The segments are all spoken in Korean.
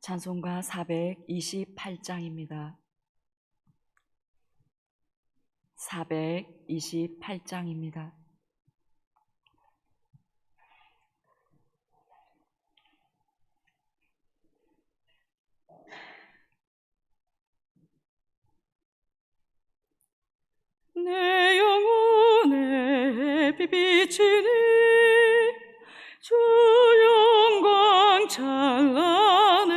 찬송가 428장입니다. 428장입니다. 내 영혼에 비비치니 주 영광 찬란해.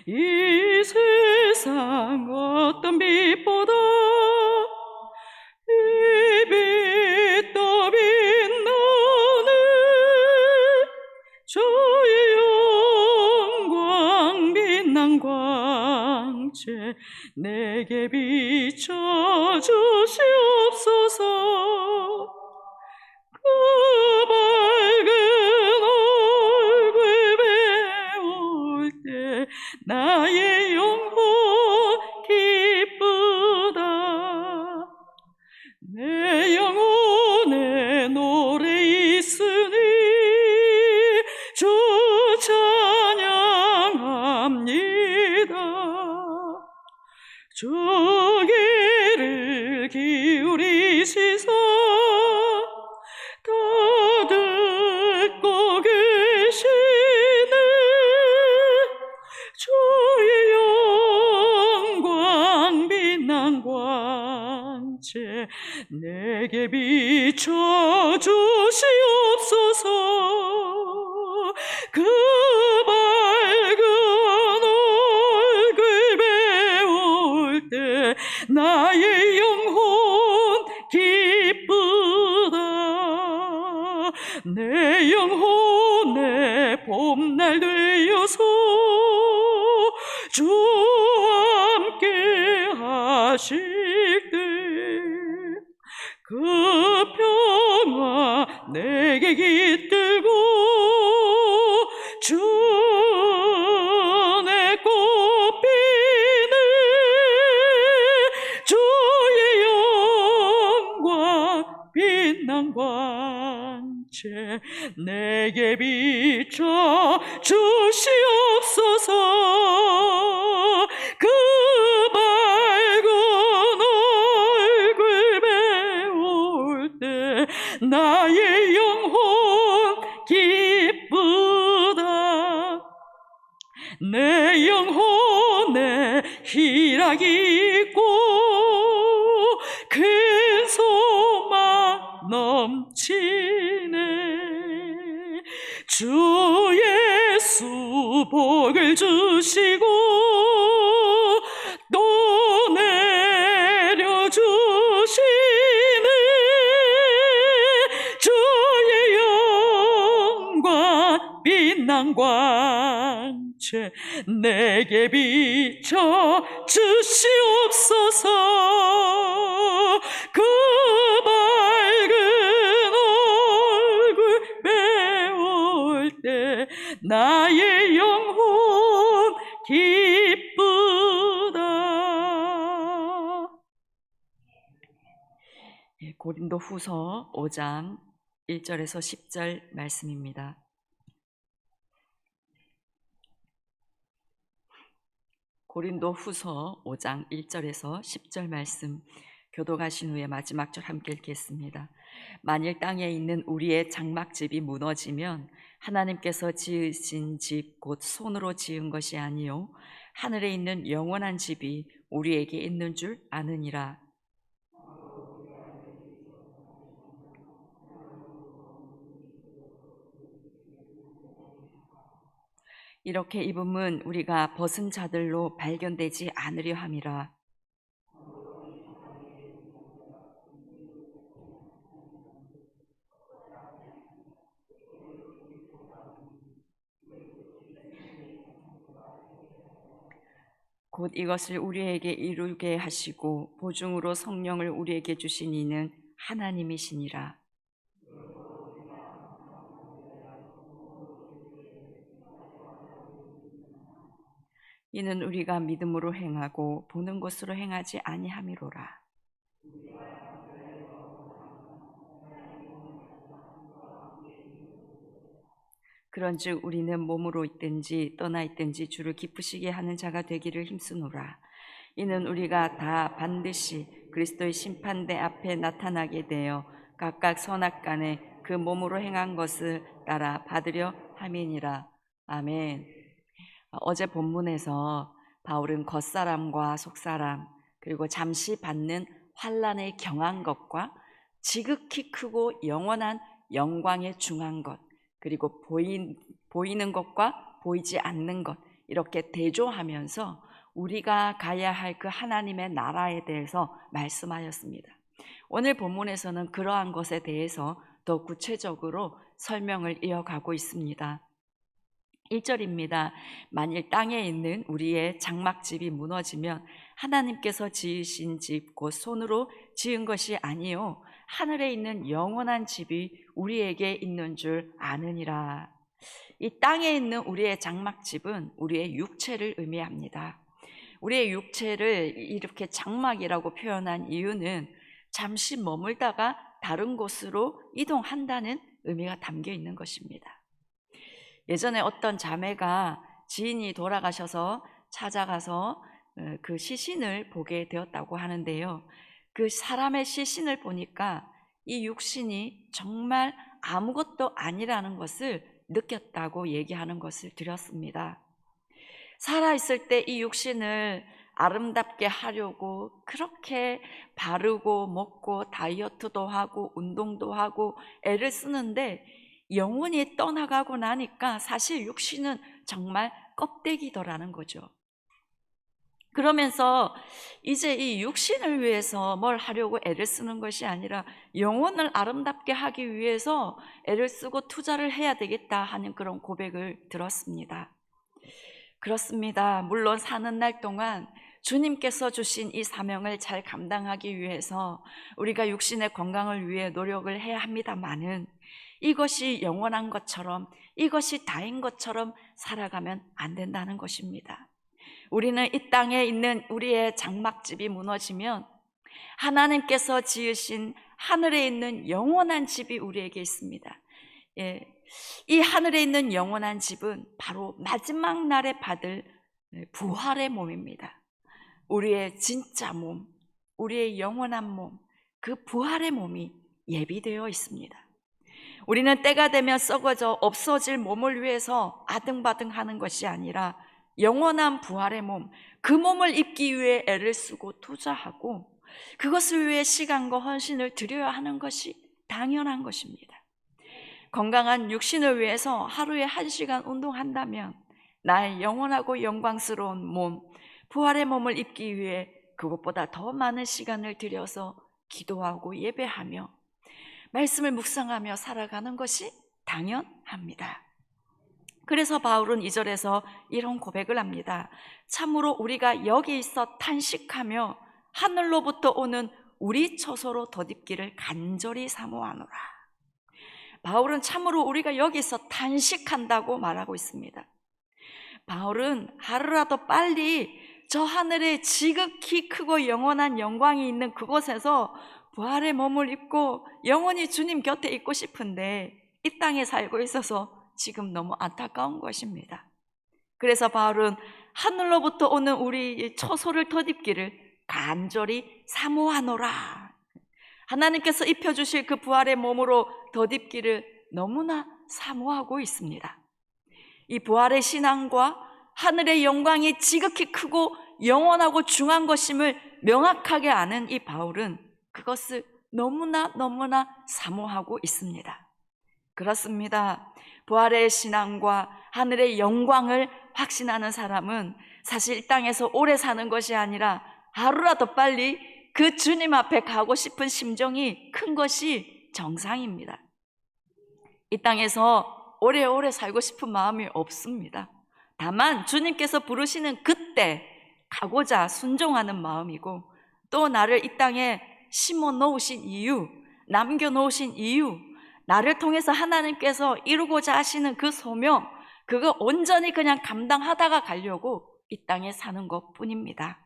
이 세상 어떤 빛보다 이 빛 더 빛나네. 주의 영광 빛난 광채 내게 비춰 주시옵소서. 그 밝은 얼굴 배울 때 나의 영혼 기쁘다. 내 영혼에 노래 있으니 주 찬양합니다. 주 귀를 기울이시사 다 듣고 계시네. 주의 영광 빛난 광채 내게 비춰 주시옵소서. 그 밝은 얼굴 배울 때 나의 영혼 기쁘다. 내 영혼의 봄날 되어서 주 함께 하실 때 그 평화 내게 깃들고 주 내 꽃피네. 주의 영광 빛난 광채 내게 비춰 주시옵소서. 그 밝은 얼굴 배울 때 나의 영혼 기쁘다. 내 영혼에 희락이 있고 큰 소망 넘치네. 주 예수 복을 주시고 또 내려주시네. 주의 영광 빛난 광채 내게 비춰 주시옵소서. 그 밝은 얼굴 배울 때 나의 영혼 기쁘다. 고린도후서 5장 1절에서 10절 말씀입니다. 고린도후서 5장 1절에서 10절 말씀 교독하신 후에 마지막 절 함께 읽겠습니다. 만일 땅에 있는 우리의 장막집이 무너지면 하나님께서 지으신 집 곧 손으로 지은 것이 아니요 하늘에 있는 영원한 집이 우리에게 있는 줄 아느니라. 이렇게 입음은 우리가 벗은 자들로 발견되지 않으려 함이라. 곧 이것을 우리에게 이루게 하시고 보증으로 성령을 우리에게 주신 이는 하나님이시니라. 이는 우리가 믿음으로 행하고 보는 것으로 행하지 아니함이로라. 그런즉 우리는 몸으로 있든지 떠나 있든지 주를 기쁘시게 하는 자가 되기를 힘쓰노라. 이는 우리가 다 반드시 그리스도의 심판대 앞에 나타나게 되어 각각 선악간에 그 몸으로 행한 것을 따라 받으려 함이니라. 아멘. 어제 본문에서 바울은 겉사람과 속사람, 그리고 잠시 받는 환난에 경한 것과 지극히 크고 영원한 영광에 중한 것, 그리고 보이는 것과 보이지 않는 것, 이렇게 대조하면서 우리가 가야 할 그 하나님의 나라에 대해서 말씀하였습니다. 오늘 본문에서는 그러한 것에 대해서 더 구체적으로 설명을 이어가고 있습니다. 1절입니다. 만일 땅에 있는 우리의 장막집이 무너지면 하나님께서 지으신 집 곧 손으로 지은 것이 아니요 하늘에 있는 영원한 집이 우리에게 있는 줄 아느니라. 이 땅에 있는 우리의 장막집은 우리의 육체를 의미합니다. 우리의 육체를 이렇게 장막이라고 표현한 이유는 잠시 머물다가 다른 곳으로 이동한다는 의미가 담겨 있는 것입니다. 예전에 어떤 자매가 지인이 돌아가셔서 찾아가서 그 시신을 보게 되었다고 하는데요. 그 사람의 시신을 보니까 이 육신이 정말 아무것도 아니라는 것을 느꼈다고 얘기하는 것을 들었습니다. 살아있을 때 이 육신을 아름답게 하려고 그렇게 바르고 먹고 다이어트도 하고 운동도 하고 애를 쓰는데 영혼이 떠나가고 나니까 사실 육신은 정말 껍데기더라는 거죠. 그러면서 이제 이 육신을 위해서 뭘 하려고 애를 쓰는 것이 아니라 영혼을 아름답게 하기 위해서 애를 쓰고 투자를 해야 되겠다 하는 그런 고백을 들었습니다. 그렇습니다. 물론 사는 날 동안 주님께서 주신 이 사명을 잘 감당하기 위해서 우리가 육신의 건강을 위해 노력을 해야 합니다마는 이것이 영원한 것처럼, 이것이 다인 것처럼 살아가면 안 된다는 것입니다. 우리는 이 땅에 있는 우리의 장막집이 무너지면 하나님께서 지으신 하늘에 있는 영원한 집이 우리에게 있습니다. 이 하늘에 있는 영원한 집은 바로 마지막 날에 받을 부활의 몸입니다. 우리의 진짜 몸, 우리의 영원한 몸, 그 부활의 몸이 예비되어 있습니다. 우리는 때가 되면 썩어져 없어질 몸을 위해서 아등바등하는 것이 아니라 영원한 부활의 몸, 그 몸을 입기 위해 애를 쓰고 투자하고 그것을 위해 시간과 헌신을 드려야 하는 것이 당연한 것입니다. 건강한 육신을 위해서 하루에 1시간 운동한다면 나의 영원하고 영광스러운 몸, 부활의 몸을 입기 위해 그것보다 더 많은 시간을 들여서 기도하고 예배하며 말씀을 묵상하며 살아가는 것이 당연합니다. 그래서 바울은 2절에서 이런 고백을 합니다. 참으로 우리가 여기 있어 탄식하며 하늘로부터 오는 우리 처소로 덧입기를 간절히 사모하노라. 바울은 참으로 우리가 여기서 탄식한다고 말하고 있습니다. 바울은 하루라도 빨리 저 하늘에 지극히 크고 영원한 영광이 있는 그곳에서 부활의 몸을 입고 영원히 주님 곁에 있고 싶은데 이 땅에 살고 있어서 지금 너무 안타까운 것입니다. 그래서 바울은 하늘로부터 오는 우리 처소를 덧입기를 간절히 사모하노라. 하나님께서 입혀주실 그 부활의 몸으로 덧입기를 너무나 사모하고 있습니다. 이 부활의 신앙과 하늘의 영광이 지극히 크고 영원하고 중한 것임을 명확하게 아는 이 바울은 그것을 너무나 사모하고 있습니다. 그렇습니다. 부활의 신앙과 하늘의 영광을 확신하는 사람은 사실 이 땅에서 오래 사는 것이 아니라 하루라도 빨리 그 주님 앞에 가고 싶은 심정이 큰 것이 정상입니다. 이 땅에서 오래오래 살고 싶은 마음이 없습니다. 다만 주님께서 부르시는 그때 가고자 순종하는 마음이고 또 나를 이 땅에 심어 놓으신 이유, 남겨 놓으신 이유, 나를 통해서 하나님께서 이루고자 하시는 그 소명, 그거 온전히 그냥 감당하다가 가려고 이 땅에 사는 것 뿐입니다.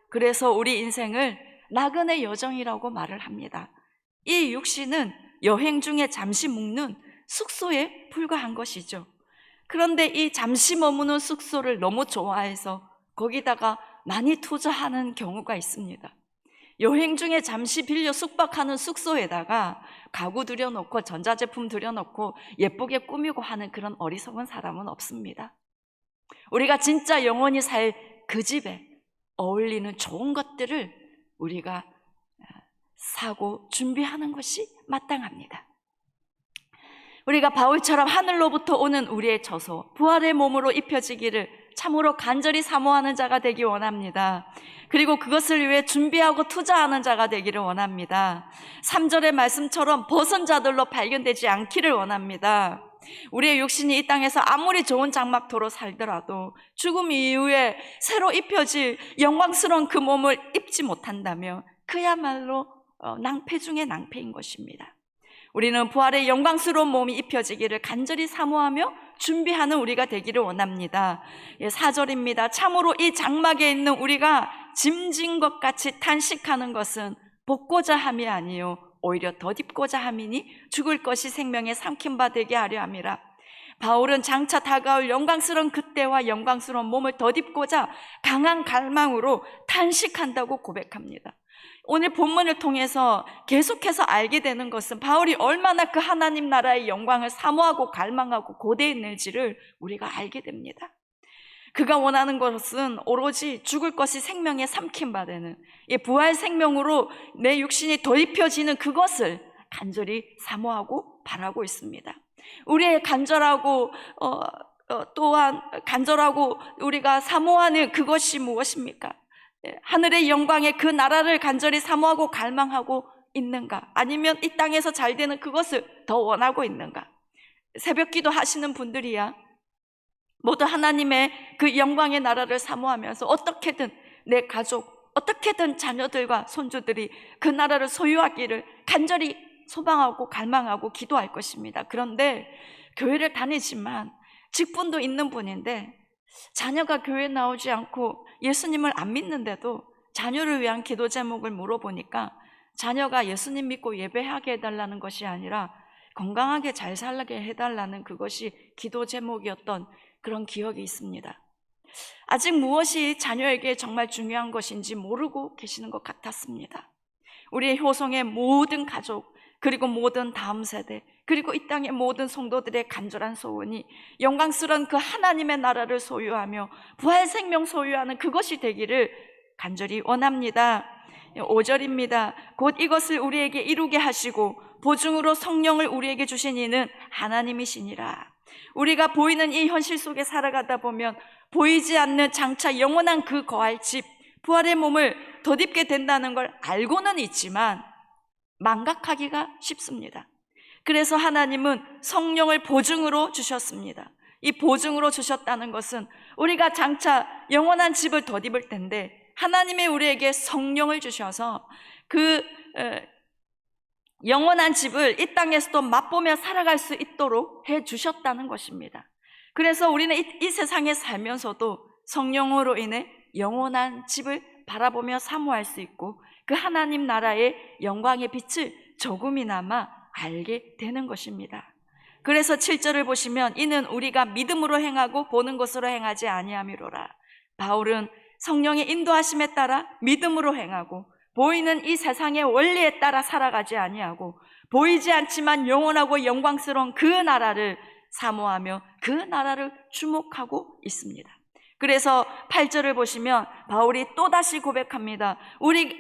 그래서 우리 인생을 나그네 여정이라고 말을 합니다. 이 육신은 여행 중에 잠시 묵는 숙소에 불과한 것이죠. 그런데 이 잠시 머무는 숙소를 너무 좋아해서 거기다가 많이 투자하는 경우가 있습니다. 여행 중에 잠시 빌려 숙박하는 숙소에다가 가구 들여놓고 전자제품 들여놓고 예쁘게 꾸미고 하는 그런 어리석은 사람은 없습니다. 우리가 진짜 영원히 살 그 집에 어울리는 좋은 것들을 우리가 사고 준비하는 것이 마땅합니다. 우리가 바울처럼 하늘로부터 오는 우리의 처소, 부활의 몸으로 입혀지기를 참으로 간절히 사모하는 자가 되기 원합니다. 그리고 그것을 위해 준비하고 투자하는 자가 되기를 원합니다. 3절의 말씀처럼 벗은 자들로 발견되지 않기를 원합니다. 우리의 육신이 이 땅에서 아무리 좋은 장막토로 살더라도 죽음 이후에 새로 입혀질 영광스러운 그 몸을 입지 못한다면 그야말로 낭패 중의 낭패인 것입니다. 우리는 부활의 영광스러운 몸이 입혀지기를 간절히 사모하며 준비하는 우리가 되기를 원합니다. 4절입니다. 참으로 이 장막에 있는 우리가 짐진 것 같이 탄식하는 것은 벗고자 함이 아니요 오히려 덧입고자 함이니 죽을 것이 생명에 삼킨 바 되게 하려 함이라. 바울은 장차 다가올 영광스러운 그때와 영광스러운 몸을 덧입고자 강한 갈망으로 탄식한다고 고백합니다. 오늘 본문을 통해서 계속해서 알게 되는 것은 바울이 얼마나 그 하나님 나라의 영광을 사모하고 갈망하고 고대했는지를 우리가 알게 됩니다. 그가 원하는 것은 오로지 죽을 것이 생명에 삼킨 바 되는 이 부활 생명으로 내 육신이 덧입혀지는 그것을 간절히 사모하고 바라고 있습니다. 우리의 간절하고 또한 간절하고 우리가 사모하는 그것이 무엇입니까? 하늘의 영광의 그 나라를 간절히 사모하고 갈망하고 있는가? 아니면 이 땅에서 잘 되는 그것을 더 원하고 있는가? 새벽기도 하시는 분들이야 모두 하나님의 그 영광의 나라를 사모하면서 어떻게든 내 가족, 어떻게든 자녀들과 손주들이 그 나라를 소유하기를 간절히 소망하고 갈망하고 기도할 것입니다. 그런데 교회를 다니지만 직분도 있는 분인데 자녀가 교회에 나오지 않고 예수님을 안 믿는데도 자녀를 위한 기도 제목을 물어보니까 자녀가 예수님 믿고 예배하게 해달라는 것이 아니라 건강하게 잘 살게 해달라는 그것이 기도 제목이었던 그런 기억이 있습니다. 아직 무엇이 자녀에게 정말 중요한 것인지 모르고 계시는 것 같았습니다. 우리의 효성의 모든 가족 그리고 모든 다음 세대 그리고 이 땅의 모든 성도들의 간절한 소원이 영광스러운 그 하나님의 나라를 소유하며 부활 생명 소유하는 그것이 되기를 간절히 원합니다. 5절입니다. 곧 이것을 우리에게 이루게 하시고 보증으로 성령을 우리에게 주신 이는 하나님이시니라. 우리가 보이는 이 현실 속에 살아가다 보면 보이지 않는 장차 영원한 그 거할 집 부활의 몸을 덧입게 된다는 걸 알고는 있지만 망각하기가 쉽습니다. 그래서 하나님은 성령을 보증으로 주셨습니다. 이 보증으로 주셨다는 것은 우리가 장차 영원한 집을 덧입을 텐데 하나님이 우리에게 성령을 주셔서 그 영원한 집을 이 땅에서도 맛보며 살아갈 수 있도록 해주셨다는 것입니다. 그래서 우리는 이 세상에 살면서도 성령으로 인해 영원한 집을 바라보며 사모할 수 있고 그 하나님 나라의 영광의 빛을 조금이나마 알게 되는 것입니다. 그래서 7절을 보시면 이는 우리가 믿음으로 행하고 보는 것으로 행하지 아니함이로라. 바울은 성령의 인도하심에 따라 믿음으로 행하고 보이는 이 세상의 원리에 따라 살아가지 아니하고 보이지 않지만 영원하고 영광스러운 그 나라를 사모하며 그 나라를 주목하고 있습니다. 그래서 8절을 보시면 바울이 또다시 고백합니다.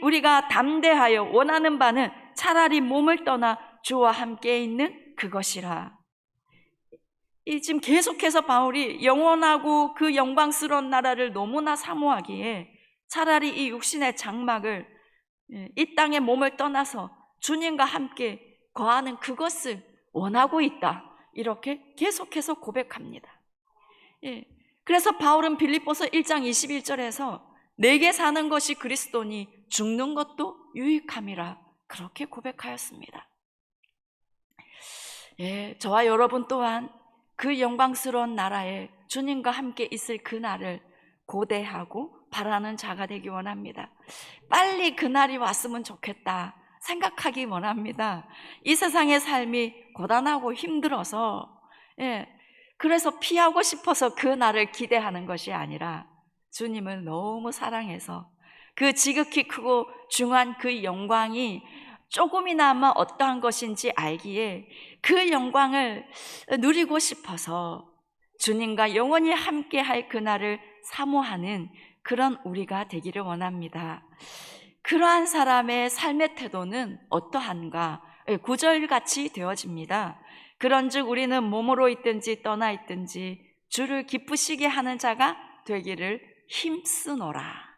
우리가 담대하여 원하는 바는 차라리 몸을 떠나 주와 함께 있는 그것이라. 지금 계속해서 바울이 영원하고 그 영광스러운 나라를 너무나 사모하기에 차라리 이 육신의 장막을 이 땅의 몸을 떠나서 주님과 함께 거하는 그것을 원하고 있다. 이렇게 계속해서 고백합니다. 그래서 바울은 빌립보서 1장 21절에서 내게 사는 것이 그리스도니 죽는 것도 유익함이라 그렇게 고백하였습니다. 저와 여러분 또한 그 영광스러운 나라에 주님과 함께 있을 그날을 고대하고 바라는 자가 되기 원합니다. 빨리 그날이 왔으면 좋겠다 생각하기 원합니다. 이 세상의 삶이 고단하고 힘들어서 그래서 피하고 싶어서 그 날을 기대하는 것이 아니라 주님을 너무 사랑해서 그 지극히 크고 중한 그 영광이 조금이나마 어떠한 것인지 알기에 그 영광을 누리고 싶어서 주님과 영원히 함께할 그날을 사모하는 그런 우리가 되기를 원합니다. 그러한 사람의 삶의 태도는 어떠한가? 구절같이 되어집니다. 그런즉 우리는 몸으로 있든지 떠나 있든지 주를 기쁘시게 하는 자가 되기를 힘쓰노라.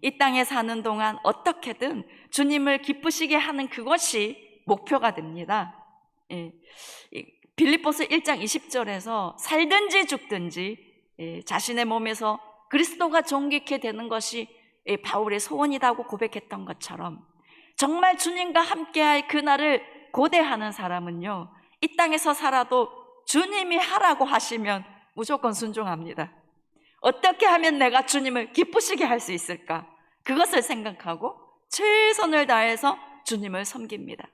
이 땅에 사는 동안 어떻게든 주님을 기쁘시게 하는 그것이 목표가 됩니다. 빌립보서 1장 20절에서 살든지 죽든지 자신의 몸에서 그리스도가 존귀케 되는 것이 바울의 소원이라고 고백했던 것처럼 정말 주님과 함께할 그날을 고대하는 사람은요, 이 땅에서 살아도 주님이 하라고 하시면 무조건 순종합니다. 어떻게 하면 내가 주님을 기쁘시게 할 수 있을까? 그것을 생각하고 최선을 다해서 주님을 섬깁니다.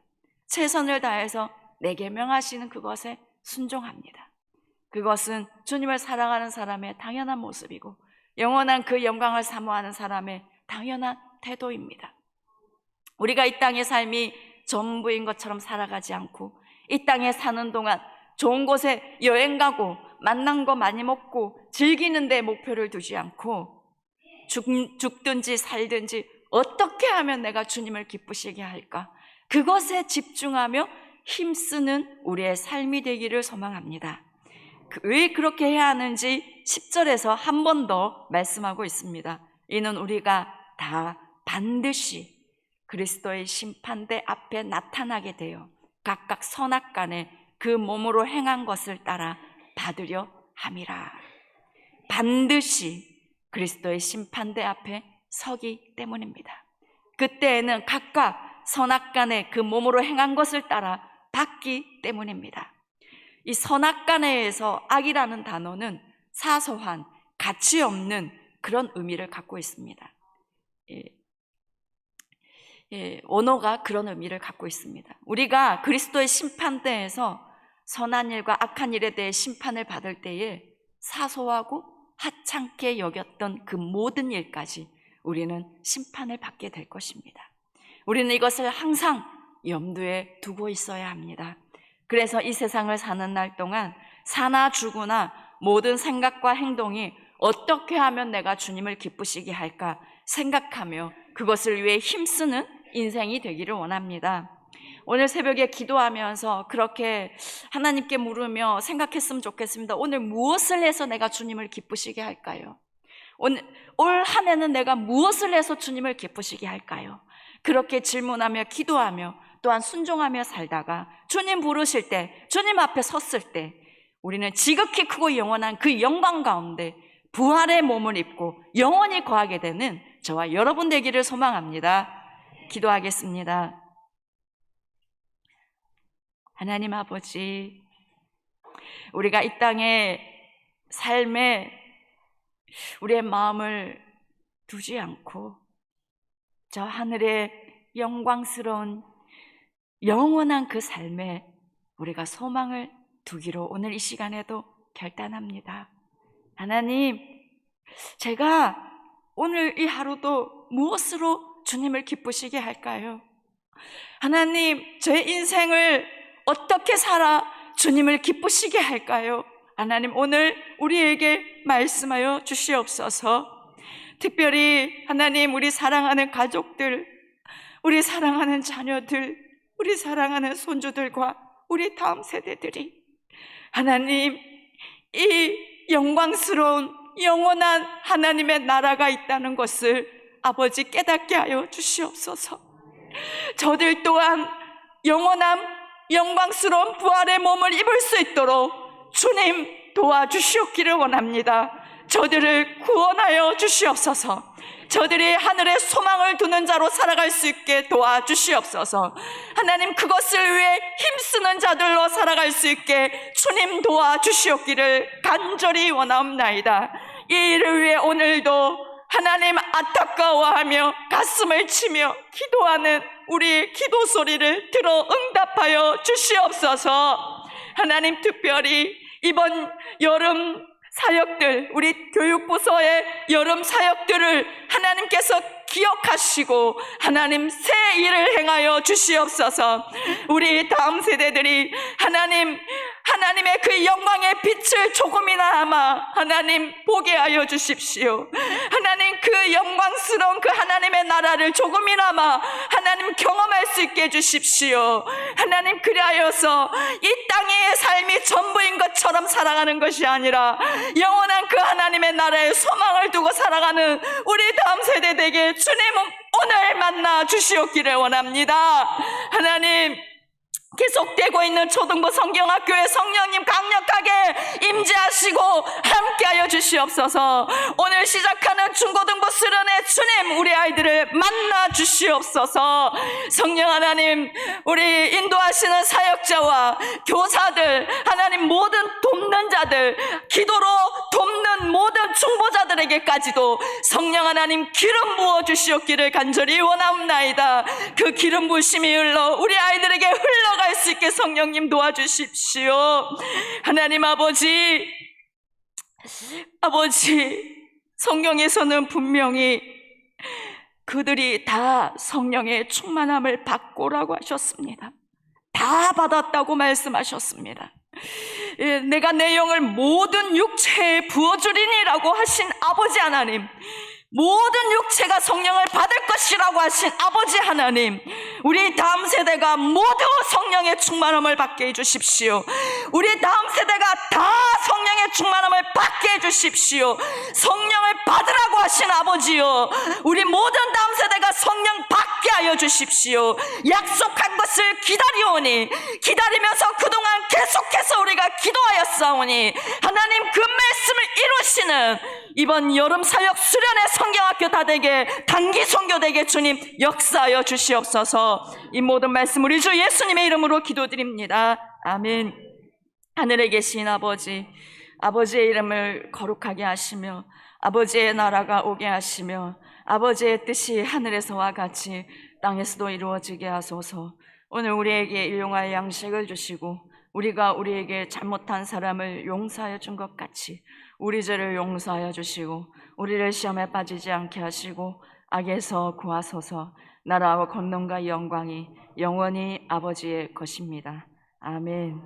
최선을 다해서 내게 명하시는 그것에 순종합니다. 그것은 주님을 사랑하는 사람의 당연한 모습이고 영원한 그 영광을 사모하는 사람의 당연한 태도입니다. 우리가 이 땅의 삶이 전부인 것처럼 살아가지 않고 이 땅에 사는 동안 좋은 곳에 여행 가고 만난 거 많이 먹고 즐기는 데 목표를 두지 않고 죽든지 살든지 어떻게 하면 내가 주님을 기쁘시게 할까? 그것에 집중하며 힘쓰는 우리의 삶이 되기를 소망합니다. 왜 그렇게 해야 하는지 10절에서 한 번 더 말씀하고 있습니다. 이는 우리가 다 반드시 그리스도의 심판대 앞에 나타나게 되어 각각 선악간에 그 몸으로 행한 것을 따라 받으려 함이라. 반드시 그리스도의 심판대 앞에 서기 때문입니다. 그때에는 각각 선악간에 그 몸으로 행한 것을 따라 받기 때문입니다. 이 선악간에에서 악이라는 단어는 사소한 가치 없는 그런 의미를 갖고 있습니다. 언어가 그런 의미를 갖고 있습니다. 우리가 그리스도의 심판대에서 선한 일과 악한 일에 대해 심판을 받을 때에 사소하고 하찮게 여겼던 그 모든 일까지 우리는 심판을 받게 될 것입니다. 우리는 이것을 항상 염두에 두고 있어야 합니다. 그래서 이 세상을 사는 날 동안 사나 죽으나 모든 생각과 행동이 어떻게 하면 내가 주님을 기쁘시게 할까 생각하며 그것을 위해 힘쓰는 인생이 되기를 원합니다. 오늘 새벽에 기도하면서 그렇게 하나님께 물으며 생각했으면 좋겠습니다. 오늘 무엇을 해서 내가 주님을 기쁘시게 할까요? 올 한 해는 내가 무엇을 해서 주님을 기쁘시게 할까요? 그렇게 질문하며 기도하며 또한 순종하며 살다가 주님 부르실 때, 주님 앞에 섰을 때 우리는 지극히 크고 영원한 그 영광 가운데 부활의 몸을 입고 영원히 거하게 되는 저와 여러분 되기를 소망합니다. 기도하겠습니다. 하나님 아버지, 우리가 이 땅의 삶에 우리의 마음을 두지 않고 저 하늘의 영광스러운 영원한 그 삶에 우리가 소망을 두기로 오늘 이 시간에도 결단합니다. 하나님, 제가 오늘 이 하루도 무엇으로 주님을 기쁘시게 할까요? 하나님, 제 인생을 어떻게 살아 주님을 기쁘시게 할까요? 하나님, 오늘 우리에게 말씀하여 주시옵소서. 특별히 하나님, 우리 사랑하는 가족들, 우리 사랑하는 자녀들, 우리 사랑하는 손주들과 우리 다음 세대들이 하나님, 이 영광스러운 영원한 하나님의 나라가 있다는 것을 아버지 깨닫게 하여 주시옵소서. 저들 또한 영원한 영광스러운 부활의 몸을 입을 수 있도록 주님 도와주시옵기를 원합니다. 저들을 구원하여 주시옵소서. 저들이 하늘에 소망을 두는 자로 살아갈 수 있게 도와주시옵소서. 하나님, 그것을 위해 힘쓰는 자들로 살아갈 수 있게 주님 도와주시옵기를 간절히 원하옵나이다. 이 일을 위해 오늘도 하나님 안타까워하며 가슴을 치며 기도하는 우리의 기도 소리를 들어 응답하여 주시옵소서. 하나님, 특별히 이번 여름 사역들, 우리 교육부서의 여름 사역들을 하나님께서 기억하시고 하나님 새 일을 행하여 주시옵소서. 우리 다음 세대들이 하나님의 그 영광의 빛을 조금이나마 하나님 보게 하여 주십시오. 하나님 그 영광스러운 그 하나님의 나라를 조금이나마 하나님 경험할 수 있게 해주십시오. 하나님 그리하여서 이 땅의 삶이 전부인 것처럼 살아가는 것이 아니라 영원한 그 하나님의 나라에 소망을 두고 살아가는 우리 다음 세대 되게 주님은 오늘 만나 주시옵기를 원합니다. 하나님 계속되고 있는 초등부 성경학교에 성령님 강력하게 임재하시고 함께하여 주시옵소서. 오늘 시작하는 중고등부 수련회 주님 우리 아이들을 만나 주시옵소서. 성령 하나님 우리 인도하시는 사역자와 교사들 하나님 모든 돕는 자들 기도로 돕는 모든 중보자들에게까지도 성령 하나님 기름 부어 주시옵기를 간절히 원합나이다. 그 기름 부으심이 흘러 우리 아이들에게 흘러갈 수 있게 성령님 도와주십시오. 하나님 아버지 성경에서는 분명히 그들이 다 성령의 충만함을 받고라고 하셨습니다. 다 받았다고 말씀하셨습니다. 내가 내 영을 모든 육체에 부어주리니라고 하신 아버지 하나님, 모든 육체가 성령을 받을 것이라고 하신 아버지 하나님, 우리 다음 세대가 모두 성령의 충만함을 받게 해주십시오. 우리 다음 세대가 다 성령의 충만함을 받게 해주십시오. 성령을 받으라고 하신 아버지요, 우리 모든 다음 세대가 성령 받게 하여 주십시오. 약속한 것을 기다리오니 기다리면서 그동안 계속해서 우리가 기도하였사오니 하나님 그 말씀을 이루시는 이번 여름 사역 수련회 성경학교 다되게 단기 선교되게 주님 역사하여 주시옵소서. 이 모든 말씀 우리 주 예수님의 이름으로 기도드립니다. 아멘. 하늘에 계신 아버지, 아버지의 이름을 거룩하게 하시며 아버지의 나라가 오게 하시며 아버지의 뜻이 하늘에서와 같이 땅에서도 이루어지게 하소서. 오늘 우리에게 일용할 양식을 주시고 우리가 우리에게 잘못한 사람을 용서하여 준 것 같이 우리 죄를 용서하여 주시고 우리를 시험에 빠지지 않게 하시고 악에서 구하소서. 나라와 권능과 영광이 영원히 아버지의 것입니다. 아멘.